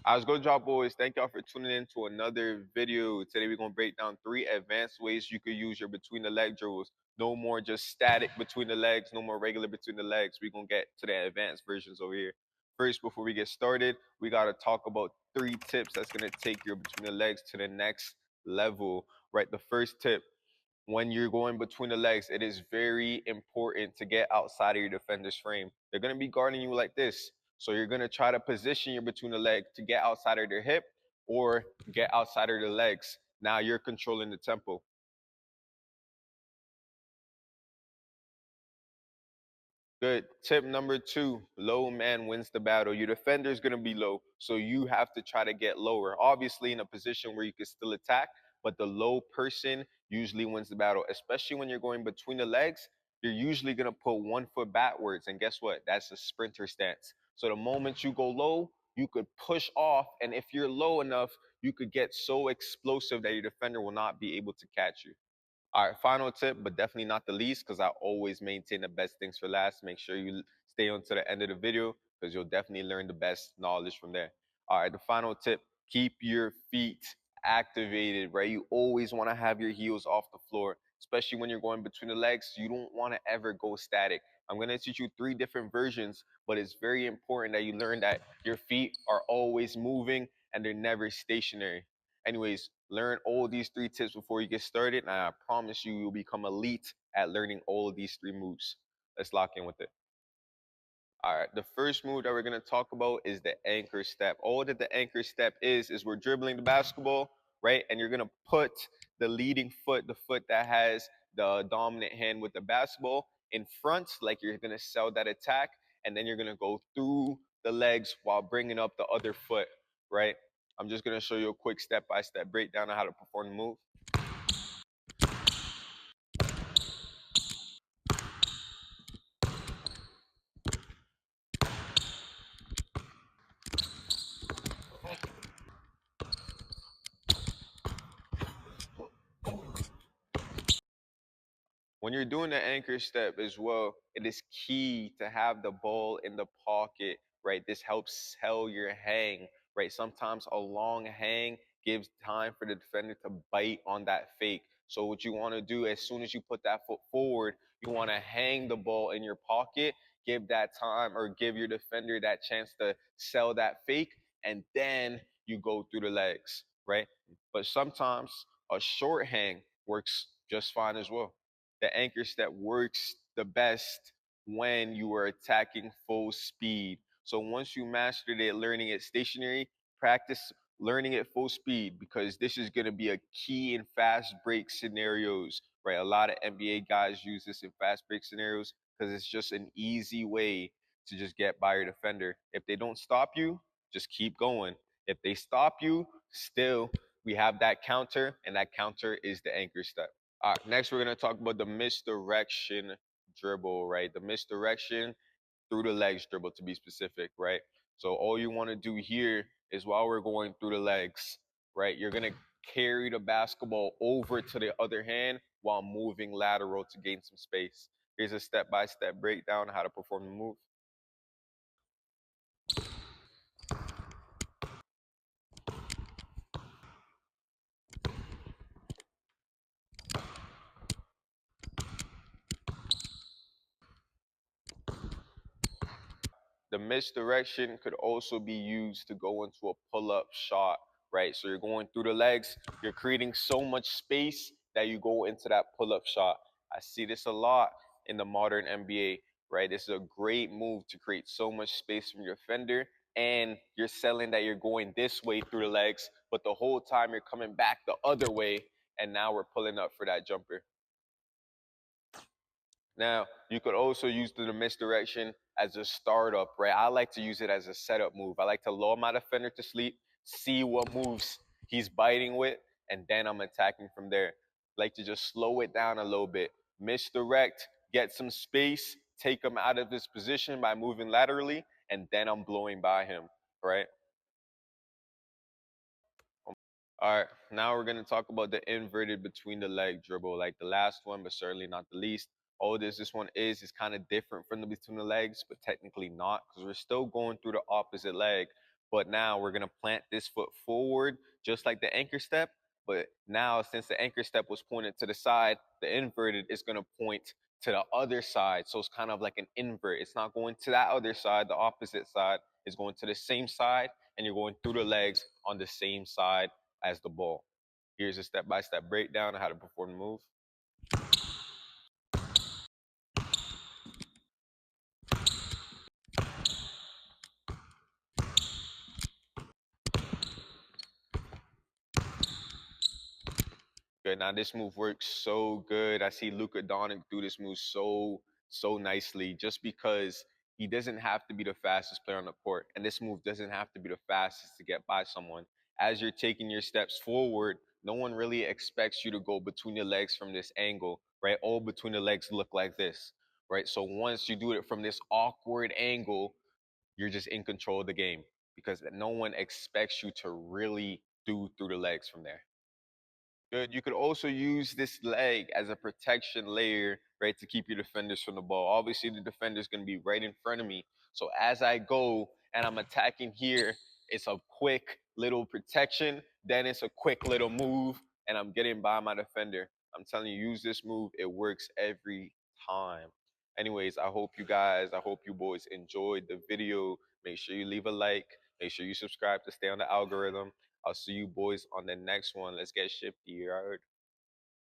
I was good job, boys. Thank y'all for tuning in to another video. Today we're gonna break down 3 advanced ways you could use your between the leg dribbles. No more just static between the legs, no more regular between the legs. We're gonna get to the advanced versions over here. First, before we get started, we gotta talk about 3 tips that's gonna take your between the legs to the next level. Right. The first tip, when you're going between the legs, it is very important to get outside of your defender's frame. They're going to be guarding you like this. So you're going to try to position your between the leg to get outside of their hip or get outside of their legs. Now you're controlling the tempo. Good. Tip number 2, low man wins the battle. Your defender is going to be low, so you have to try to get lower. Obviously, in a position where you can still attack, but the low person usually wins the battle, especially when you're going between the legs. You're usually going to put 1 foot backwards, and guess what? That's a sprinter stance. So the moment you go low, you could push off, and if you're low enough, you could get so explosive that your defender will not be able to catch you. All right, final tip, but definitely not the least, because I always maintain the best things for last. Make sure you stay on to the end of the video, because you'll definitely learn the best knowledge from there. All right, the final tip, keep your feet activated, right? You always want to have your heels off the floor, especially when you're going between the legs. You don't want to ever go static. I'm going to teach you 3 different versions, but it's very important that you learn that your feet are always moving and they're never stationary. Anyways, learn all these 3 tips before you get started, and I promise you, you'll become elite at learning all of these 3 moves. Let's lock in with it. All right, the first move that we're going to talk about is the anchor step. All that the anchor step is we're dribbling the basketball, right? And you're going to put the leading foot, the foot that has the dominant hand with the basketball, in front, like you're going to sell that attack, and then you're going to go through the legs while bringing up the other foot, right? I'm just going to show you a quick step-by-step breakdown on how to perform the move. When you're doing the anchor step as well, it is key to have the ball in the pocket, right? This helps sell your hang, right? Sometimes a long hang gives time for the defender to bite on that fake. So what you want to do as soon as you put that foot forward, you want to hang the ball in your pocket, give that time or give your defender that chance to sell that fake, and then you go through the legs, right? But sometimes a short hang works just fine as well. The anchor step works the best when you are attacking full speed. So once you mastered it, learning it stationary, practice learning it full speed, because this is going to be a key in fast break scenarios, right? A lot of NBA guys use this in fast break scenarios because it's just an easy way to just get by your defender. If they don't stop you, just keep going. If they stop you, still we have that counter, and that counter is the anchor step. All right, next we're gonna talk about the misdirection dribble, right? The misdirection through the legs dribble, to be specific, right? So all you want to do here is, while we're going through the legs, right, you're gonna carry the basketball over to the other hand while moving lateral to gain some space. Here's a step-by-step breakdown of how to perform the move. The misdirection could also be used to go into a pull-up shot, right? So you're going through the legs, you're creating so much space that you go into that pull-up shot. I see this a lot in the modern NBA, right? This is a great move to create so much space from your defender, and you're selling that you're going this way through the legs, but the whole time you're coming back the other way, and now we're pulling up for that jumper. Now, you could also use the misdirection as a startup, right? I like to use it as a setup move. I like to lull my defender to sleep, see what moves he's biting with, and then I'm attacking from there. Like to just slow it down a little bit, misdirect, get some space, take him out of his position by moving laterally, and then I'm blowing by him, right? All right, now we're gonna talk about the inverted between the leg dribble, like the last one, but certainly not the least. All this one is kind of different from the between the legs, but technically not, because we're still going through the opposite leg. But now we're gonna plant this foot forward, just like the anchor step. But now, since the anchor step was pointed to the side, the inverted is gonna point to the other side. So it's kind of like an invert. It's not going to that other side, the opposite side. It's going to the same side, and you're going through the legs on the same side as the ball. Here's a step-by-step breakdown of how to perform the move. Good. Now this move works so good. I see Luka Doncic do this move so nicely, just because he doesn't have to be the fastest player on the court, and this move doesn't have to be the fastest to get by someone. As you're taking your steps forward, no one really expects you to go between your legs from this angle, right? All between the legs look like this, right? So once you do it from this awkward angle, you're just in control of the game because no one expects you to really do through the legs from there. Good. You could also use this leg as a protection layer, right, to keep your defenders from the ball. Obviously, the defender is going to be right in front of me. So as I go and I'm attacking here, it's a quick little protection. Then it's a quick little move, and I'm getting by my defender. I'm telling you, use this move. It works every time. Anyways, I hope you boys enjoyed the video. Make sure you leave a like. Make sure you subscribe to stay on the algorithm. I'll see you boys on the next one. Let's get shifty. All right.